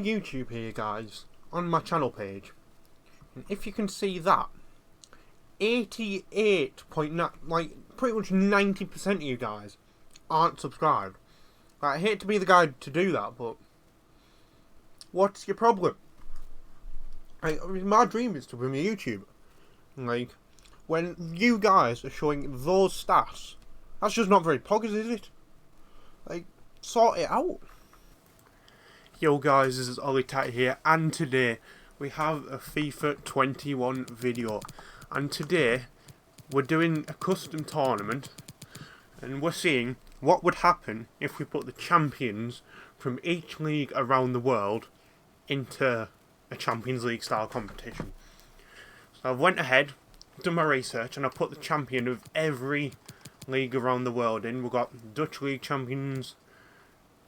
YouTube here, guys, on my channel page, and if you can see that, 88.9, like pretty much 90% of you guys aren't subscribed. I hate to be the guy to do that, but what's your problem? My dream is to become a YouTuber. Like, when you guys are showing those stats, that's just not very positive, is it? Like, sort it out. Yo guys, this is Ollie Tat here, and today we have a FIFA 21 video. And today we're doing a custom tournament, and we're seeing what would happen if we put the champions from each league around the world into a Champions League style competition. So I went ahead, done my research, and I put the champion of every league around the world in. We've got Dutch League champions,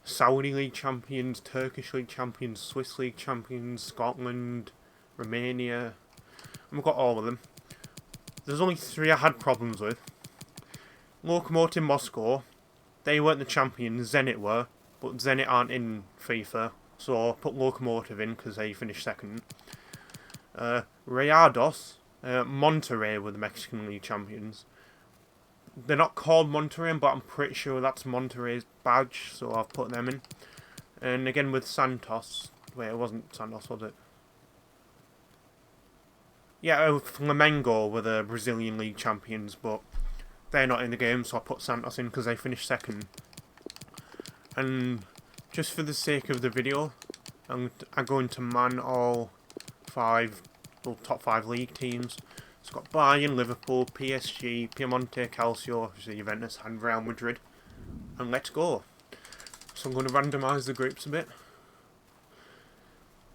Saudi League champions, Turkish League champions, Swiss League champions, Scotland, Romania, and we've got all of them. There's only 3 I had problems with. Lokomotiv Moscow, they weren't the champions, Zenit were, but Zenit aren't in FIFA, so I put Lokomotiv in because they finished second. Rayados, Monterrey were the Mexican League champions. They're not called Monterrey, but I'm pretty sure that's Monterrey's badge, so I've put them in. And again with Santos, wait, it wasn't Santos, was it? Yeah, Flamengo were the Brazilian League champions, but they're not in the game, so I put Santos in because they finished second. And just for the sake of the video, I'm going to man all 5, well, top 5 league teams. It's got Bayern, Liverpool, PSG, Piemonte, Calcio, obviously Juventus, and Real Madrid. And let's go. So I'm going to randomise the groups a bit.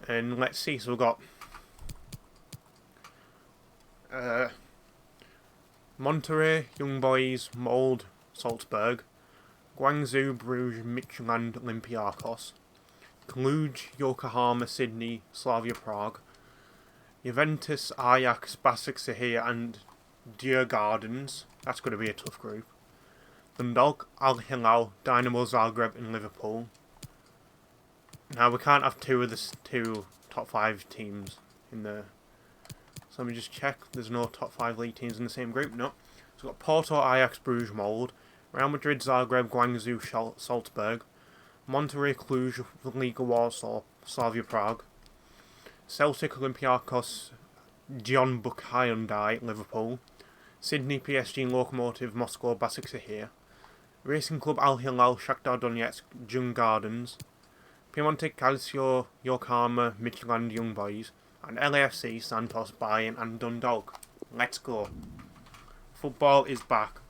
And let's see, so we've got Monterrey, Young Boys, Molde, Salzburg, Guangzhou, Bruges, Midtjylland, Olympiacos, Cluj, Yokohama, Sydney, Slavia Prague, Juventus, Ajax, Basak Sehir, and Djurgardens. That's going to be a tough group. Dundalk, Al Hilal, Dynamo Zagreb, and Liverpool. Now we can't have 2 of the 2 top 5 teams in there. So let me just check. There's no top 5 league teams in the same group. No. So we've got Porto, Ajax, Bruges, Molde, Real Madrid, Zagreb, Guangzhou, Salzburg, Monterrey, Cluj, Liga Warsaw, Slavia Prague, Celtic, Olympiacos, Jeonbuk Hyundai, Liverpool, Sydney, PSG, Lokomotiv Moscow, Basak Sehir, Racing Club Al Hilal, Shakhtar Donetsk, Djurgardens, Piemonte, Calcio, Yokohama, Midtjylland, Young Boys, and LAFC, Santos, Bayern, and Dundalk. Let's go. Football is back.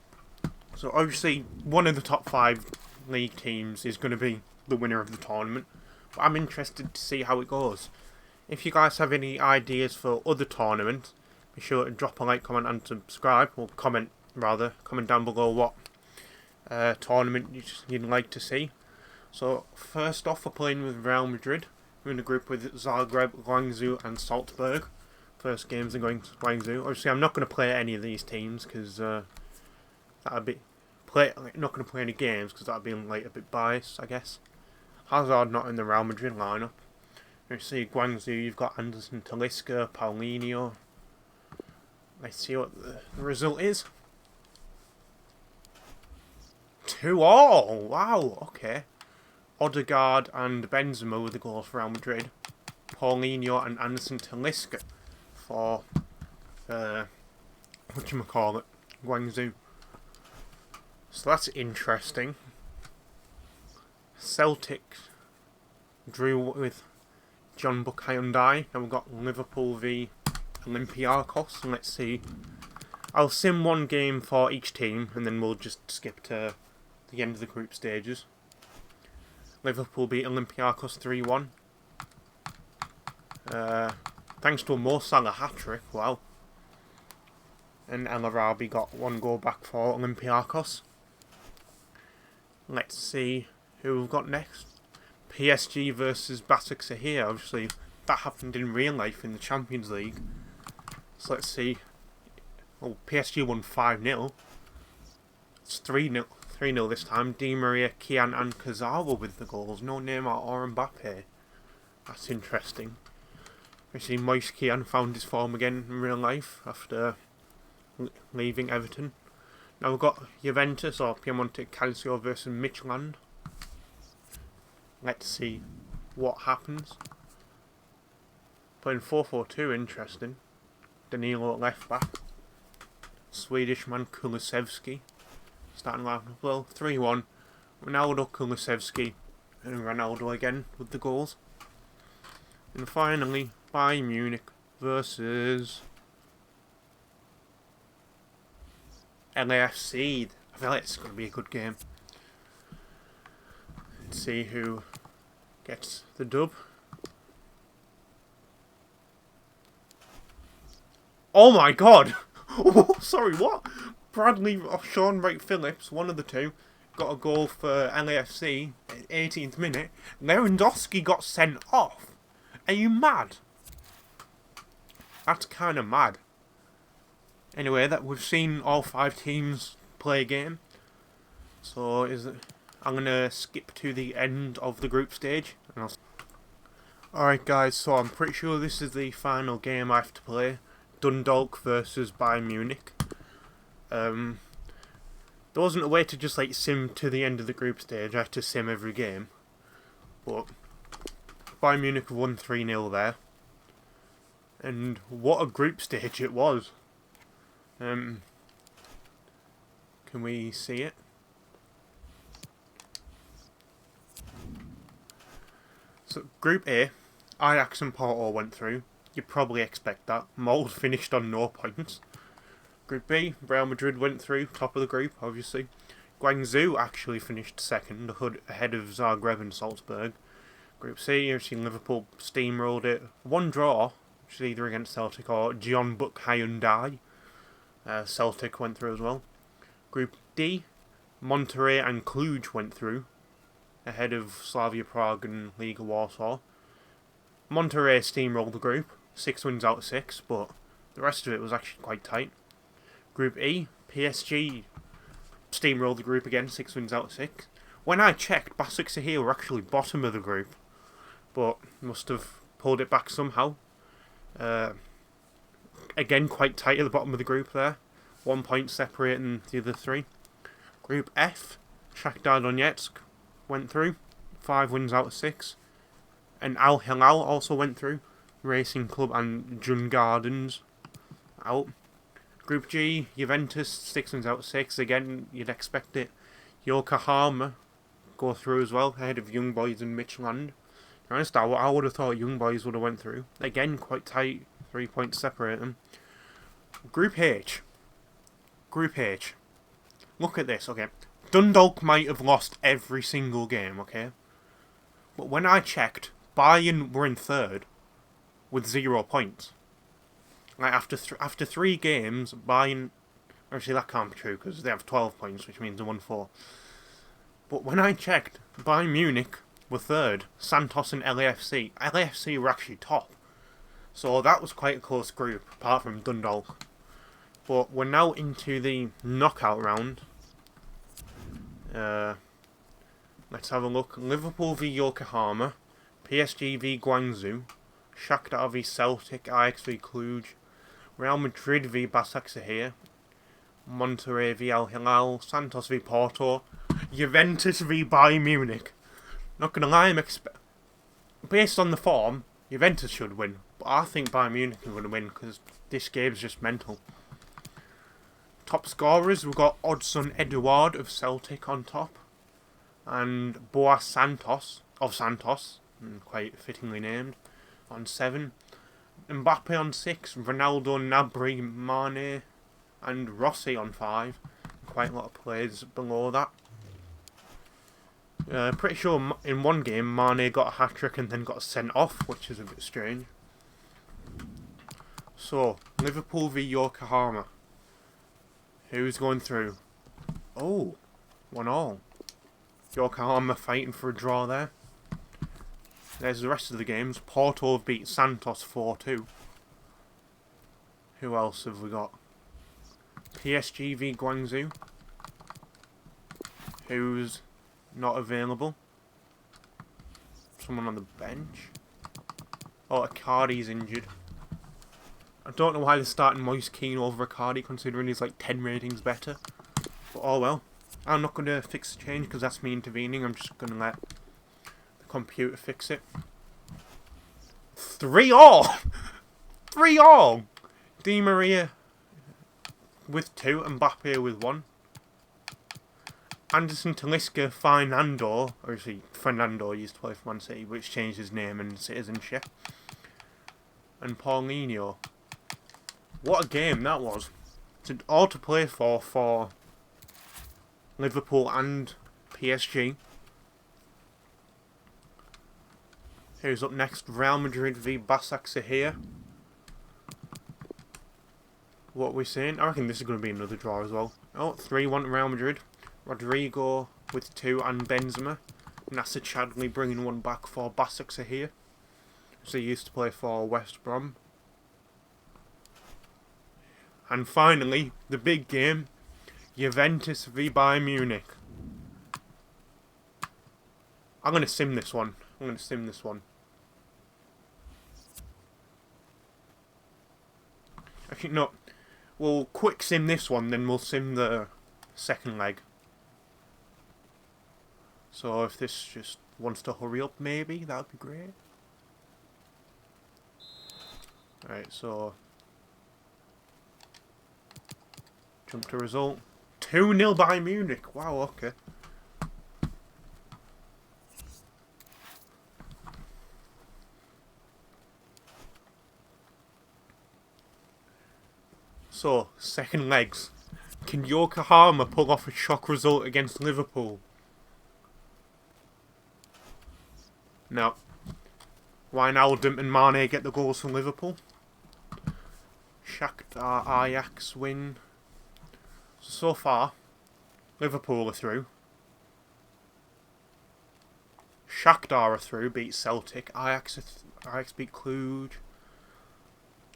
So obviously, one of the top 5 league teams is going to be the winner of the tournament. But I'm interested to see how it goes. If you guys have any ideas for other tournaments, be sure to drop a like, comment, and subscribe. Or comment down below what tournament you'd like to see. So first off, we're playing with Real Madrid. We're in a group with Zagreb, Guangzhou, and Salzburg. First games are going to Guangzhou. Obviously, I'm not going to play any of these teams because that'd be not going to play any games because that'd be like a bit biased, I guess. Hazard not in the Real Madrid lineup. You see Guangzhou, you've got Anderson, Talisca, Paulinho. Let's see what the result is. 2-2. Wow. Okay. Odegaard and Benzema with the goals for Real Madrid. Paulinho and Anderson Talisca for Guangzhou. So that's interesting. Celtic drew with Jeonbuk Hyundai. Now we've got Liverpool v Olympiacos. And let's see. I'll sim one game for each team and then we'll just skip to the end of the group stages. Liverpool beat Olympiacos 3-1. Thanks to a Mo Salah hat-trick, wow. And El Arabi got 1 goal back for Olympiacos. Let's see who we've got next. PSG versus Basak Sehir. Obviously, that happened in real life in the Champions League. So let's see. Oh, PSG won 5-0. It's 3-0. 3-0 this time. Di Maria, Kian and Kazawa with the goals. No Neymar or Mbappe. That's interesting. I see Moise Kean found his form again in real life after leaving Everton. Now we've got Juventus or Piemonte Calcio versus Midtjylland. Let's see what happens. Playing 4-4-2, interesting. Danilo at left back. Swedish man Kulusevski starting line. Well, 3-1. Ronaldo, Kulusevski, and Ronaldo again with the goals. And finally, Bayern Munich versus LAFC. I feel like it's going to be a good game. Let's see who gets the dub. Oh my god! Sorry, what? Bradley or Sean Wright Phillips, one of the two, got a goal for LAFC at 18th minute. Lewandowski got sent off. Are you mad? That's kind of mad. Anyway, that we've seen all 5 teams play a game. So I'm gonna skip to the end of the group stage. Alright guys, so I'm pretty sure this is the final game I have to play. Dundalk versus Bayern Munich. There wasn't a way to just like sim to the end of the group stage. I had to sim every game. But Bayern Munich won 3-0 there. And what a group stage it was. Can we see it? So Group A, Ajax and Porto went through. You'd probably expect that. Molde finished on no points. Group B, Real Madrid went through, top of the group, obviously. Guangzhou actually finished second, ahead of Zagreb and Salzburg. Group C, you've seen Liverpool steamrolled it. One draw, which is either against Celtic or Jeonbuk Hyundai. Celtic went through as well. Group D, Monterrey and Cluj went through, ahead of Slavia Prague and Liga Warsaw. Monterrey steamrolled the group, 6 wins out of 6, but the rest of it was actually quite tight. Group E, PSG steamrolled the group again, 6 wins out of 6. When I checked, Başakşehir were actually bottom of the group, but must have pulled it back somehow. Again, quite tight at the bottom of the group there. 1 point separating the other 3. Group F, Shakhtar Donetsk went through, 5 wins out of 6. And Al Hilal also went through. Racing Club and Jun Gardens out. Group G, Juventus, 6 wins out of 6. Again, you'd expect it. Yokohama go through as well, ahead of Young Boys and Midtjylland. To be honest, I would have thought Young Boys would have went through. Again, quite tight, 3 points separate them. Group H. Group H. Look at this, okay. Dundalk might have lost every single game, okay? But when I checked, Bayern were in third with 0 points. Like after 3 games, Bayern... Actually, that can't be true because they have 12 points, which means they won 4. But when I checked, Bayern Munich were third, Santos and LAFC. LAFC were actually top. So that was quite a close group, apart from Dundalk. But we're now into the knockout round. Let's have a look. Liverpool v Yokohama, PSG v Guangzhou, Shakhtar v Celtic, Ajax v Cluj, Real Madrid v Başakşehir, Monterrey v Al Hilal, Santos v Porto, Juventus v Bayern Munich. Not gonna lie, based on the form, Juventus should win, but I think Bayern Munich are gonna win because this game's just mental. Top scorers, we've got Odson Eduard of Celtic on top, and Boas Santos of Santos, quite fittingly named, on 7. Mbappe on 6, Ronaldo, Gnabry, Mane, and Rossi on 5. Quite a lot of players below that. Pretty sure in one game Mane got a hat-trick and then got sent off, which is a bit strange. So, Liverpool v Yokohama. Who's going through? Oh, 1-1. Yokohama fighting for a draw there. There's the rest of the games. Porto have beat Santos 4-2. Who else have we got? PSG v Guangzhou. Who's not available? Someone on the bench. Oh, Icardi's injured. I don't know why they're starting Moise Kean over Icardi, considering he's like 10 ratings better. But oh well. I'm not going to fix the change because that's me intervening. I'm just going to let the computer fix it. 3-all! 3-all! Di Maria with 2, Mbappe with 1. Anderson, Talisca, Fernando. Obviously, Fernando used to play for Man City, which changed his name and citizenship. And Paulinho. What a game that was. It's all to play for Liverpool and PSG. Who's up next? Real Madrid v Başakşehir. What are we saying? I reckon this is going to be another draw as well. Oh, 3-1 to Real Madrid. Rodrigo with 2 and Benzema. Nasser Chadli bringing 1 back for Başakşehir. So he used to play for West Brom. And finally, the big game. Juventus v Bayern Munich. I'm going to sim this one. Actually, no. We'll quick sim this one, then we'll sim the second leg. So if this just wants to hurry up, maybe, that would be great. Right, so jump to result. 2-0 by Munich. Wow, okay. So, second legs. Can Yokohama pull off a shock result against Liverpool? No. Wijnaldum and Mane get the goals from Liverpool. Shakhtar Ajax win. So far, Liverpool are through. Shakhtar are through, beat Celtic. Ajax beat Cluj.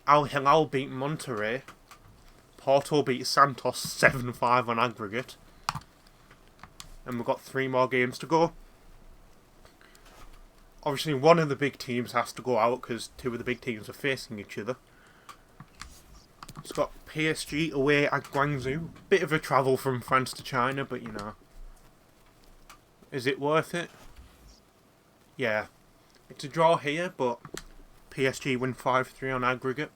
Al Hilal beat Monterrey. Porto beat Santos 7-5 on aggregate. And we've got 3 more games to go. Obviously, one of the big teams has to go out because 2 of the big teams are facing each other. It's got PSG away at Guangzhou. Bit of a travel from France to China, but you know. Is it worth it? Yeah. It's a draw here, but PSG win 5-3 on aggregate.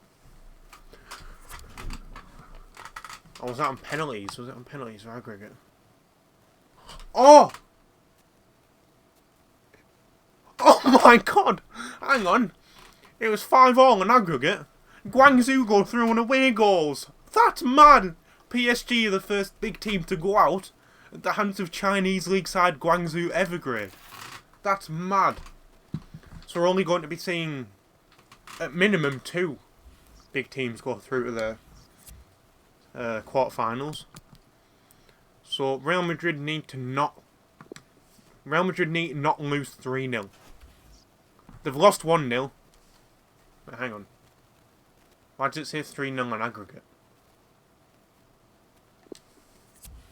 Or was that on penalties? Was it on penalties or aggregate? Oh! Oh my god! Hang on. It was 5-all on aggregate. Guangzhou go through on away goals. That's mad! PSG are the first big team to go out at the hands of Chinese league side Guangzhou Evergrande. That's mad. So we're only going to be seeing, at minimum, 2 big teams go through to the quarterfinals. So Real Madrid need to not lose 3-0. They've lost 1-0. But hang on. Why does it say 3-0 on aggregate?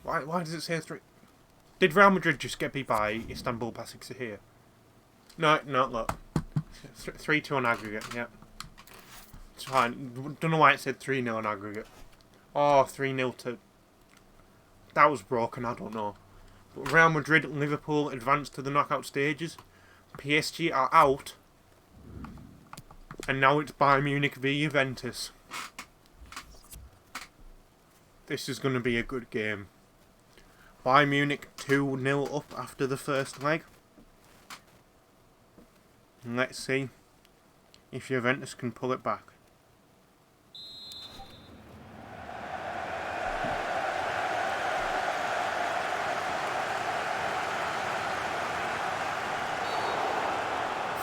Why does it say 3? Did Real Madrid just get beat by Istanbul Başakşehir? No, look. 3-2 on aggregate, yeah. It's fine. Don't know why it said 3-0 on aggregate. Oh, 3-0 to... That was broken, I don't know. But Real Madrid and Liverpool advanced to the knockout stages. PSG are out. And now it's Bayern Munich v Juventus. This is going to be a good game. Bayern Munich 2-0 up after the first leg. And let's see if Juventus can pull it back.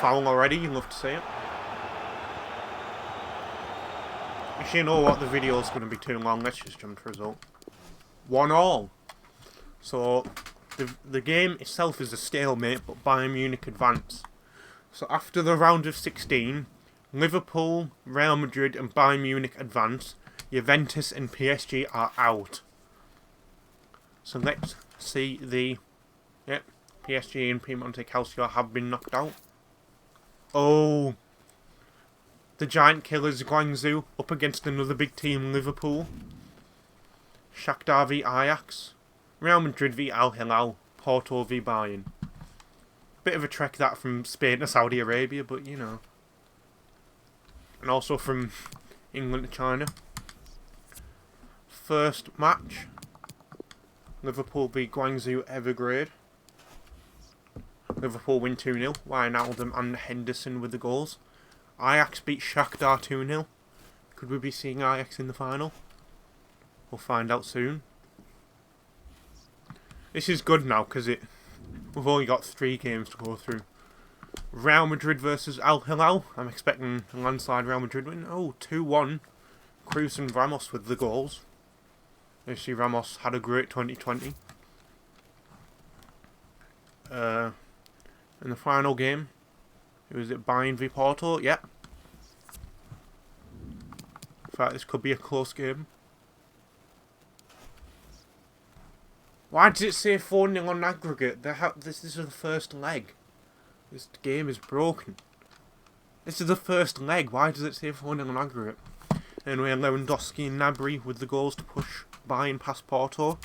Foul already, you love to see it. Actually, you know what, the video's going to be too long, let's just jump to result. 1-all. So, the game itself is a stalemate, but Bayern Munich advance. So after the round of 16, Liverpool, Real Madrid and Bayern Munich advance. Juventus and PSG are out. So let's see the... Yep, PSG and Piemonte Calcio have been knocked out. Oh, The Giant Killers Guangzhou up against another big team, Liverpool. Shakhtar v Ajax. Real Madrid v Al Hilal. Porto v Bayern. Bit of a trek that from Spain to Saudi Arabia, but you know. And also from England to China. First match. Liverpool v Guangzhou Evergrande. Liverpool win 2-0. Wijnaldum and Henderson with the goals. Ajax beat Shakhtar 2-0. Could we be seeing Ajax in the final? We'll find out soon. This is good now because we've only got 3 games to go through. Real Madrid versus Al Hilal. I'm expecting a landslide Real Madrid win. Oh, 2-1. Cruz and Ramos with the goals. You see Ramos had a great 2020. In the final game, who was it? Bayern v Porto? Yep. In fact, this could be a close game. Why does it say 4-0 on aggregate? This is the first leg. This game is broken. This is the first leg. Why does it say 4-0 on aggregate? Anyway, Lewandowski and Gnabry with the goals to push Bayern past Porto.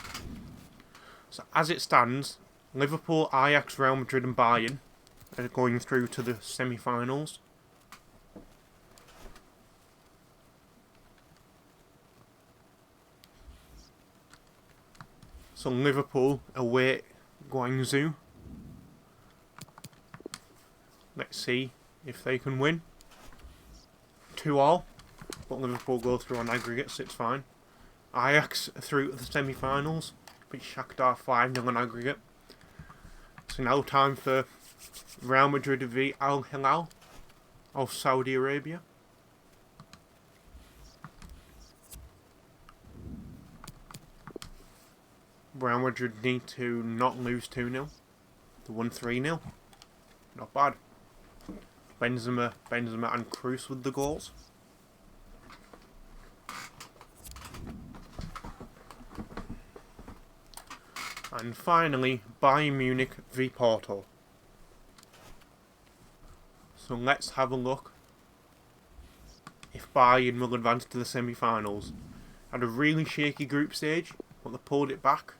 So as it stands, Liverpool, Ajax, Real Madrid and Bayern are going through to the semi-finals. So Liverpool await Guangzhou. Let's see if they can win. 2-2. But Liverpool go through on aggregates, it's fine. Ajax through to the semi-finals. Beat Shakhtar 5-0 on aggregate. So now time for Real Madrid v Al Hilal of Saudi Arabia. Real Madrid need to not lose 2-0. They won 3-0. Not bad. Benzema and Cruz with the goals. And finally, Bayern Munich v Porto. So let's have a look if Bayern will advance to the semi-finals. Had a really shaky group stage, but they pulled it back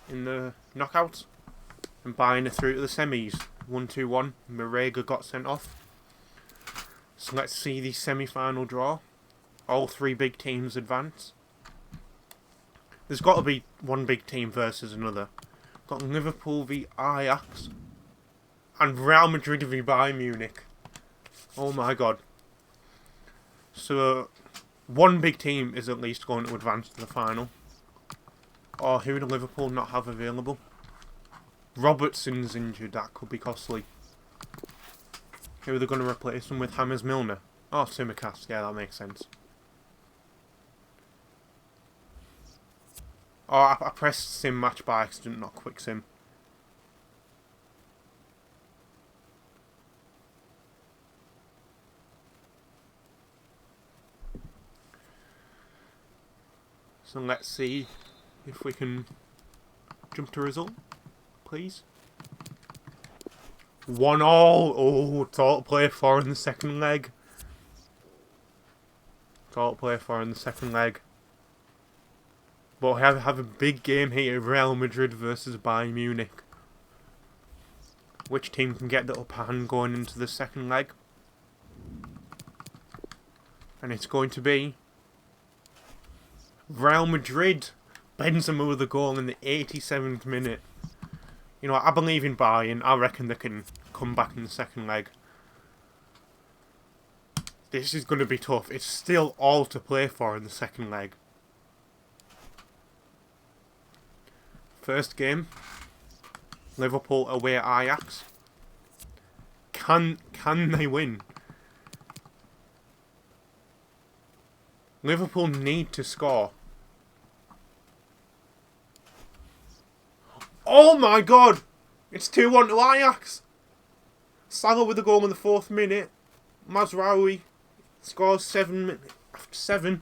in the knockouts. And Bayern are through to the semis. 1-2-1. Marega got sent off. So let's see the semi-final draw. All 3 big teams advance. There's got to be one big team versus another. Got Liverpool v Ajax. And Real Madrid v Bayern Munich. Oh my god. So, one big team is at least going to advance to the final. Or who do Liverpool not have available? Robertson's injured, that could be costly. Who are they going to replace him with? James Milner? Oh, Tsimikas, yeah, that makes sense. Oh, I pressed sim match by accident, not quick sim. So let's see if we can jump to result, please. 1-1. Oh, total play 4 in the second leg. Total play 4 in the second leg. But we have a big game here, Real Madrid versus Bayern Munich. Which team can get the upper hand going into the second leg? And it's going to be Real Madrid. Benzema with a goal in the 87th minute. You know, I believe in Bayern. I reckon they can come back in the second leg. This is going to be tough. It's still all to play for in the second leg. First game, Liverpool away at Ajax. Can they win? Liverpool need to score. Oh my god! It's 2-1 to Ajax! Salah with the goal in the 4th minute. Mazraoui scores 7 after 7.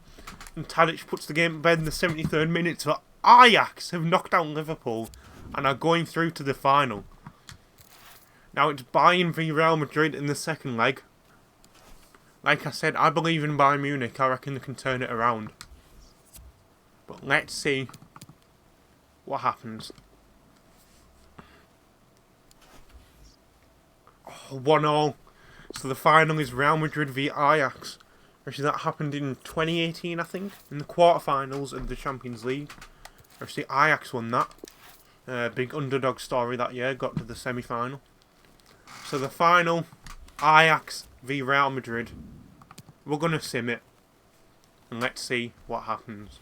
And Tadic puts the game to bed in the 73rd minute. So Ajax have knocked out Liverpool and are going through to the final. Now it's Bayern v Real Madrid in the second leg. Like I said, I believe in Bayern Munich. I reckon they can turn it around. But let's see what happens. Oh, 1-0. So the final is Real Madrid v Ajax. Actually, that happened in 2018, I think, in the quarterfinals of the Champions League. Actually, Ajax won that. Big underdog story that year, got to the semi-final. So the final, Ajax v Real Madrid. We're going to sim it. And let's see what happens.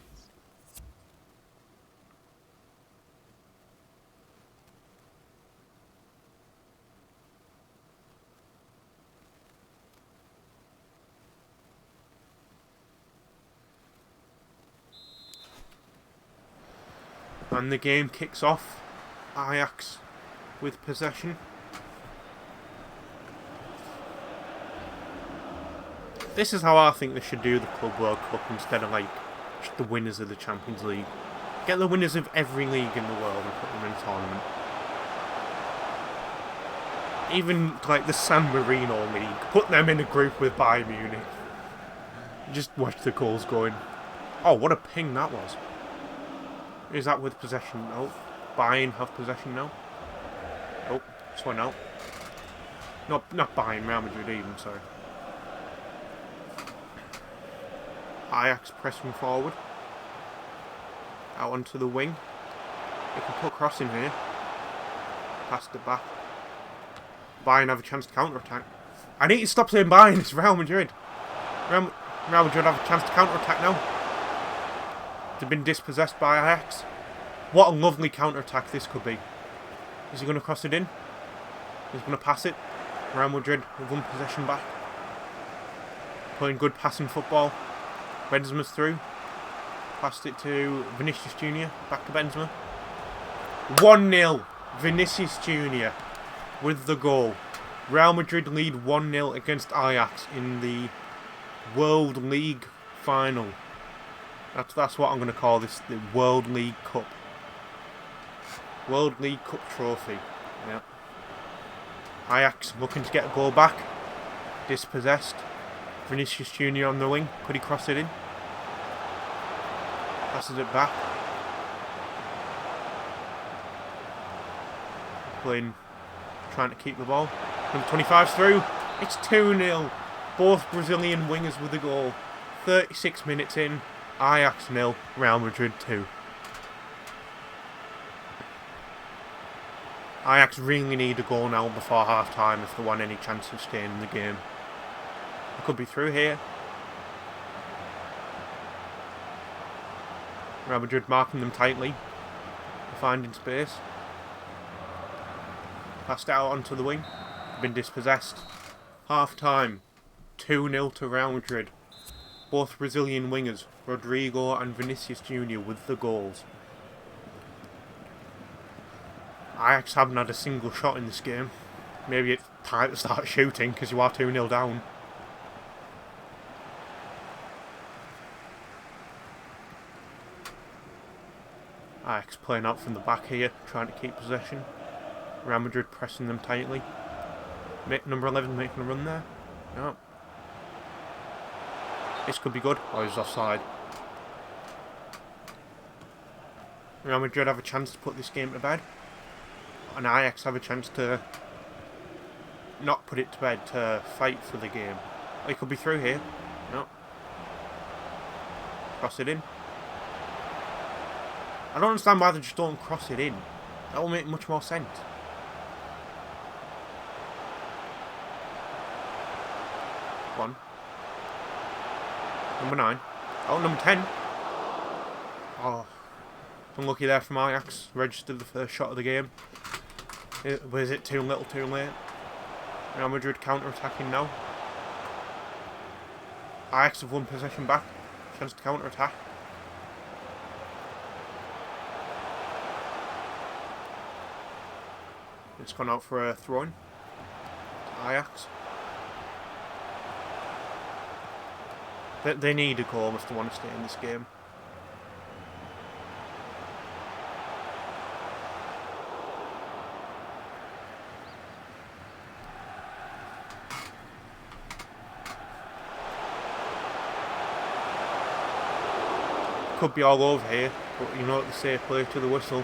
And the game kicks off. Ajax with possession. This is how I think they should do the Club World Cup instead of like just the winners of the Champions League. Get the winners of every league in the world and put them in a tournament. Even like the San Marino League, put them in a group with Bayern Munich. Just watch the goals going. Oh, what a ping that was. Is that with possession? No. Bayern have possession now. Oh, this one out. Not Bayern, Real Madrid even, sorry. Ajax pressing forward. Out onto the wing. They can put cross in here. Passed it back. Bayern have a chance to counter-attack. I need to stop saying Bayern, it's Real Madrid. Real Madrid have a chance to counter-attack now. They've been dispossessed by Ajax. What a lovely counter-attack this could be. Is he going to cross it in? He's going to pass it. Real Madrid have won possession back. Playing good passing football. Benzema's through. Passed it to Vinicius Jr. Back to Benzema. 1-0. Vinicius Jr. with the goal. Real Madrid lead 1-0 against Ajax in the World League final. That's what I'm going to call this, the World League Cup. World League Cup trophy. Yeah. Ajax looking to get a goal back. Dispossessed. Vinicius Jr. on the wing. Could he cross it in? Passes it back. Playing, trying to keep the ball. Number 25's through. It's 2-0. Both Brazilian wingers with the goal. 36 minutes in. Ajax 0, Real Madrid 2. Ajax really need a goal now before half time if they want any chance of staying in the game. It could be through here. Real Madrid marking them tightly. Finding space. Passed out onto the wing. Been dispossessed. Half time. 2-0 to Real Madrid. Both Brazilian wingers, Rodrigo and Vinicius Jr. with the goals. Ajax haven't had a single shot in this game. Maybe it's time to start shooting because you are 2-0 down. Ajax playing out from the back here, trying to keep possession. Real Madrid pressing them tightly. Number 11 making a run there. No. This could be good. Oh, he's offside. Real Madrid have a chance to put this game to bed. And Ajax have a chance to not put it to bed, to fight for the game. Oh, he could be through here. No. Cross it in. I don't understand why they just don't cross it in. That will make much more sense. One. Number 9. Oh, number 10. Oh. Unlucky there from Ajax. Registered the first shot of the game. Was it too little too late? Real Madrid counter-attacking now. Ajax have won possession back. Chance to counter-attack. It's gone out for a throw-in. Ajax. They need a goal if they want to stay in this game. could be all over here, but you know what they say, play to the whistle.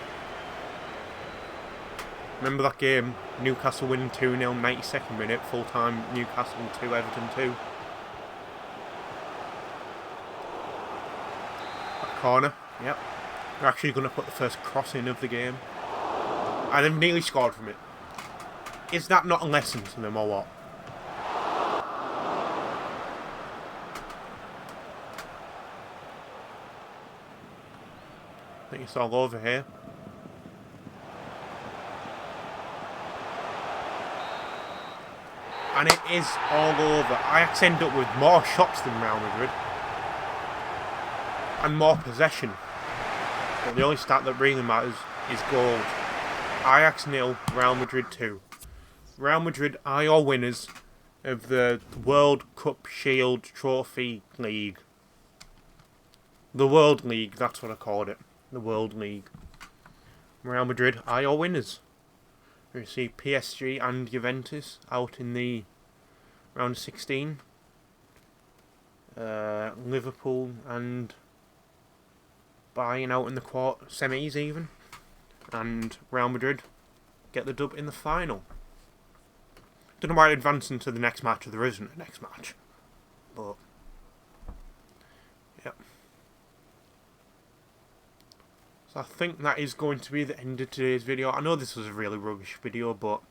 Remember that game? Newcastle winning 2-0, 92nd minute, full time, Newcastle 2, Everton 2. That corner, yep. They're actually going to put the first cross in of the game. And they've nearly scored from it. Is that not a lesson to them or what? I think it's all over here. And it is all over. Ajax end up with more shots than Real Madrid. And more possession. But the only stat that really matters is goals. Ajax 0, Real Madrid 2. Real Madrid are your winners of the World Cup Shield Trophy League. The World League, that's what I called it. The World League. Real Madrid are your winners. We see PSG and Juventus out in the round of 16. Liverpool and Bayern out in the semis even. And Real Madrid get the dub in the final. Don't know why advancing to the next match if there isn't a next match. But, yep. So I think that is going to be the end of today's video. I know this was a really rubbish video, but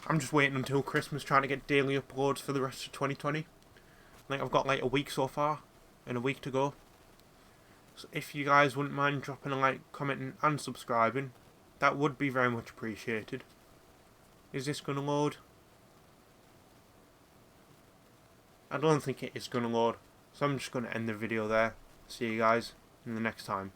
I'm just waiting until Christmas trying to get daily uploads for the rest of 2020. I think I've got like a week so far, and a week to go. So if you guys wouldn't mind dropping a like, commenting and subscribing, that would be very much appreciated. Is this going to load? I don't think it is going to load. So I'm just going to end the video there. See you guys in the next time.